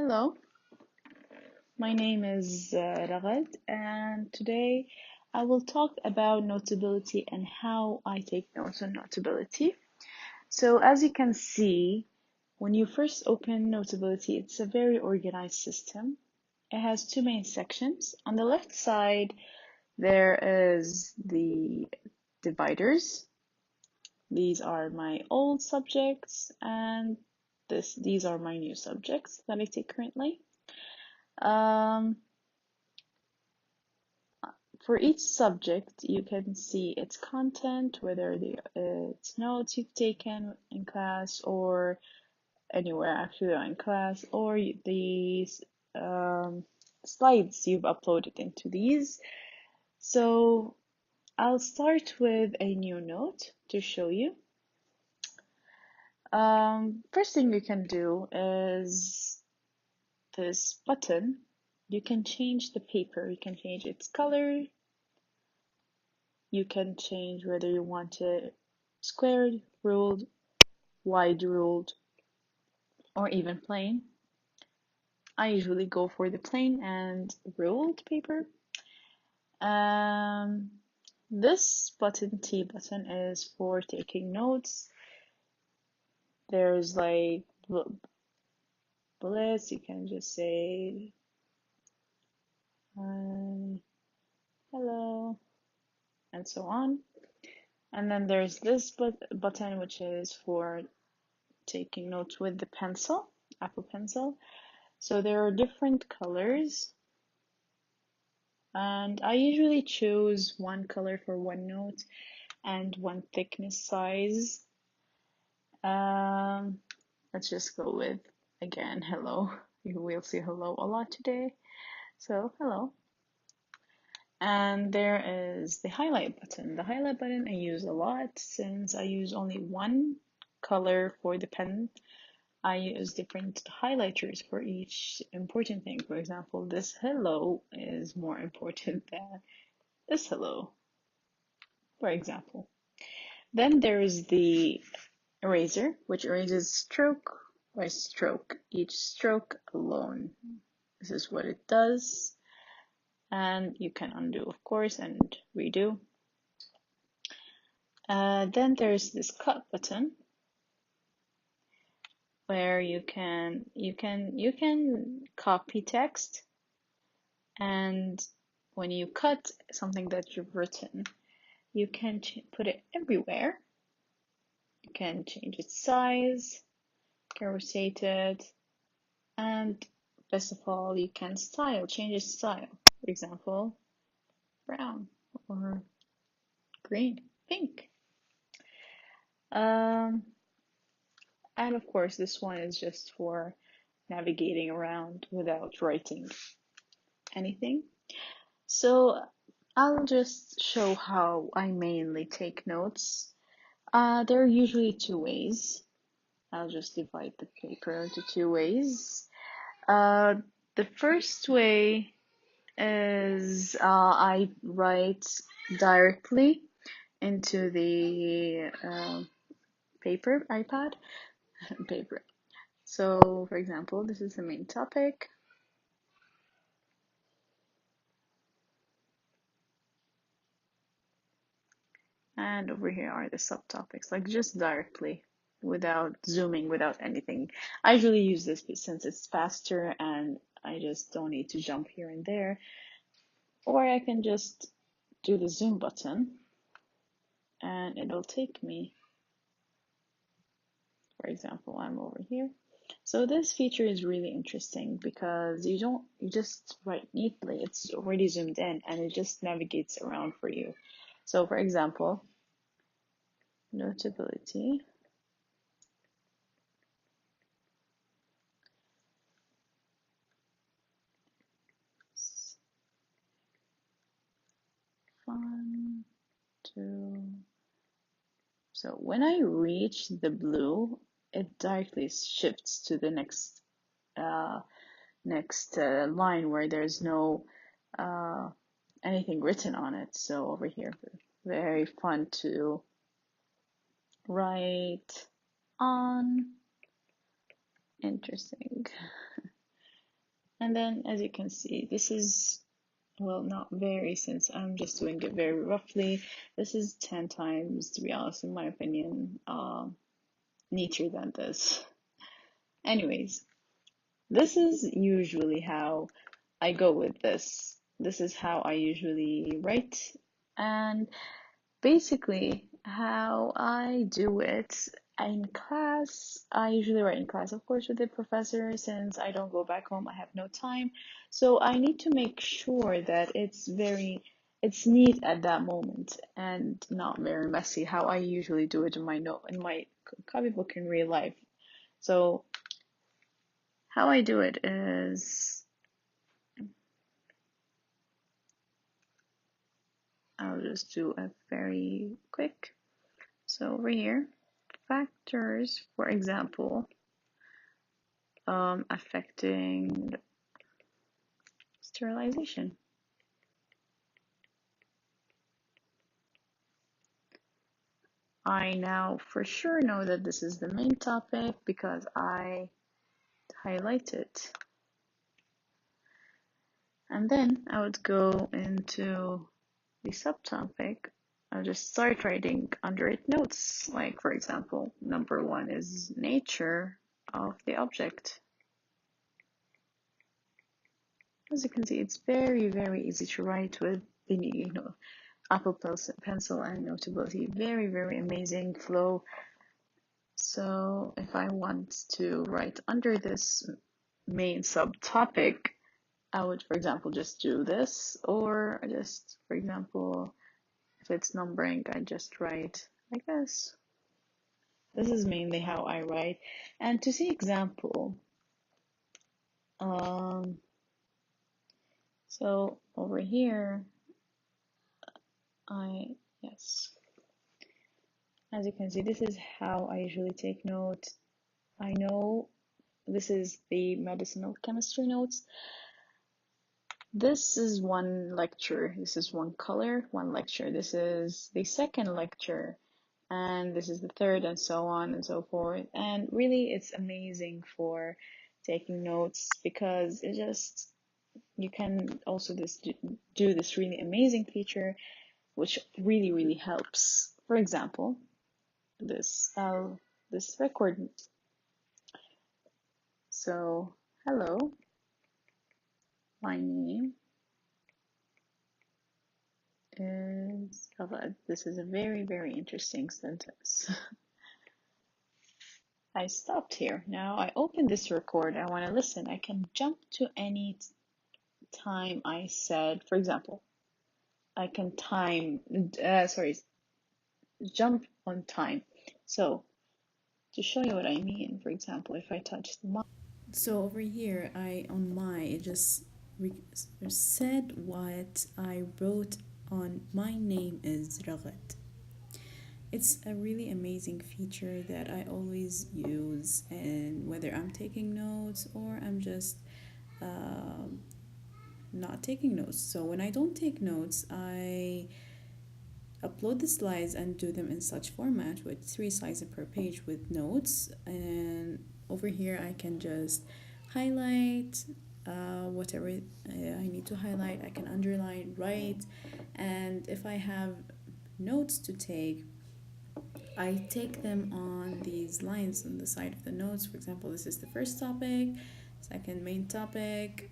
Hello, my name is Raghad, and today I will talk about Notability and how I take notes on Notability. So, as you can see, when you first open Notability, it's a very organized system. It has two main sections. On the left side, there is the dividers. These are my old subjects, and these are my new subjects that I take currently. Um, For each subject, you can see its content, whether it's notes you've taken in class or anywhere actually in class, or the slides you've uploaded into these. So I'll start with a new note to show you. First thing you can do is this button. You can change the paper, you can change its color. You can change whether you want it squared, ruled, wide ruled, or even plain. I usually go for the plain and ruled paper. Um, this button, T button, is for taking notes. There's like bullets, you can just say hello, and so on. And then there's this button, which is for taking notes with the pencil, Apple Pencil. So there are different colors, and I usually choose one color for one note and one thickness size. Um, let's just go with, again, hello. You will see hello a lot today. So, hello. And there is the highlight button. The highlight button I use a lot since I use only one color for the pen. I use different highlighters for each important thing. For example, this hello is more important than this hello, for example. Then there's the eraser, which erases stroke by stroke, each stroke alone. This is what it does. And you can undo, of course, and redo. Then there's this cut button, where you can copy text, and when you cut something that you've written, you can put it everywhere. You can change its size, you can rotate it, and best of all, you can change its style. For example, brown or green, pink. Um, and of course, this one is just for navigating around without writing anything. So I'll just show how I mainly take notes. There are usually two ways. I'll just divide the paper into two ways. The first way is I write directly into the paper, iPad, paper. So, for example, this is the main topic. And over here are the subtopics, like just directly, without zooming, without anything. I usually use this since it's faster and I just don't need to jump here and there. Or I can just do the zoom button and it'll take me, for example, I'm over here. So this feature is really interesting because you just write neatly. It's already zoomed in and it just navigates around for you. So for example, Notability. One, two. So when I reach the blue, it directly shifts to the next line where there's no anything written on it. So over here, very fun to write on. Interesting. And then as you can see, this is, well, not very, since I'm just doing it very roughly. This is 10 times, to be honest, in my opinion, neater than this. Anyways, this is usually how I go with this. This is how I usually write. And basically, how I do it in class, I usually write in class, of course, with the professor, since I don't go back home, I have no time. So I need to make sure that it's neat at that moment and not very messy, how I usually do it in my copybook in real life. So how I do it is, I'll just do a very quick. So over here, factors, for example, affecting sterilization. I now for sure know that this is the main topic because I highlight it. And then I would go into the subtopic. I'll just start writing under it notes. Like, for example, number 1 is nature of the object. As you can see, it's very, very easy to write with the, Apple Pencil and Notability. Very, very amazing flow. So if I want to write under this main subtopic, I would, for example, just do this, or just, for example, if it's numbering, I just write like this. This is mainly how I write. And to see example, so over here, yes, as you can see, this is how I usually take notes. I know this is the medicinal chemistry notes. This is one lecture. This is one color, one lecture. This is the second lecture, and this is the third, and so on and so forth. And really, it's amazing for taking notes because you can also do this really amazing feature, which really, really helps. For example, this record. So, hello, my name is Raghad. This is a very, very interesting sentence. I stopped here. Now I open this record. I want to listen. I can jump to any time I said, for example, I can jump on time. So to show you what I mean, for example, if I touch the mic. So over here, on my just said what I wrote on my name is Raghad. It's a really amazing feature that I always use, and whether I'm taking notes or I'm just um not taking notes. So when I don't take notes, I upload the slides and do them in such format with 3 slides per page with notes. And over here, I can just highlight whatever I need to highlight. I can underline, write, and if I have notes to take, I take them on these lines on the side of the notes. For example, this is the first topic, second main topic.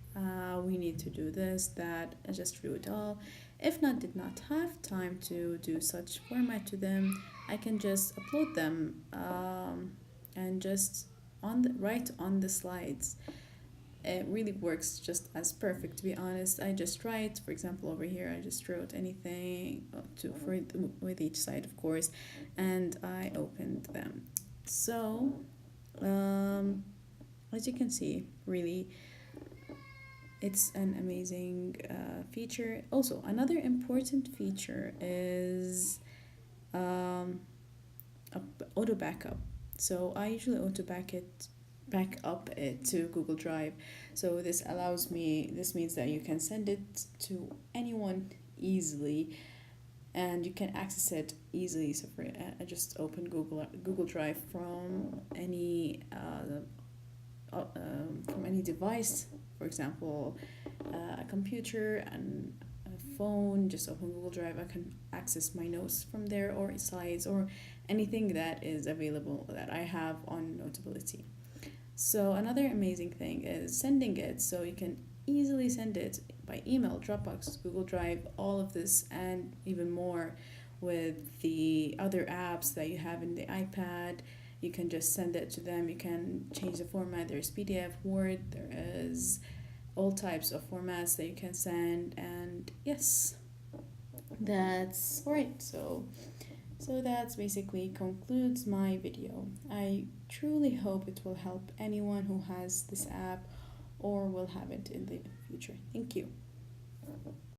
We need to do this, that. I just drew it all. If not, did not have time to do such format to them, I can just upload them and just write on the slides. It really works just as perfect, to be honest. I just write, for example, over here I just wrote anything with each side, of course, and I opened them. So as you can see, really it's an amazing feature. Also, another important feature is auto backup. So I usually back up it to Google Drive. So this means that you can send it to anyone easily and you can access it easily. So for, I just open Google Drive from any from any device. For example, a computer and a phone. Just open Google Drive. I can access my notes from there, or slides, or anything that is available that I have on Notability. So another amazing thing is sending it, so you can easily send it by email, Dropbox, Google Drive, all of this and even more with the other apps that you have in the iPad. You can just send it to them. You can change the format. There's PDF, Word, there is all types of formats that you can send, and yes, that's right. So that's basically concludes my video. I truly hope it will help anyone who has this app or will have it in the future. Thank you.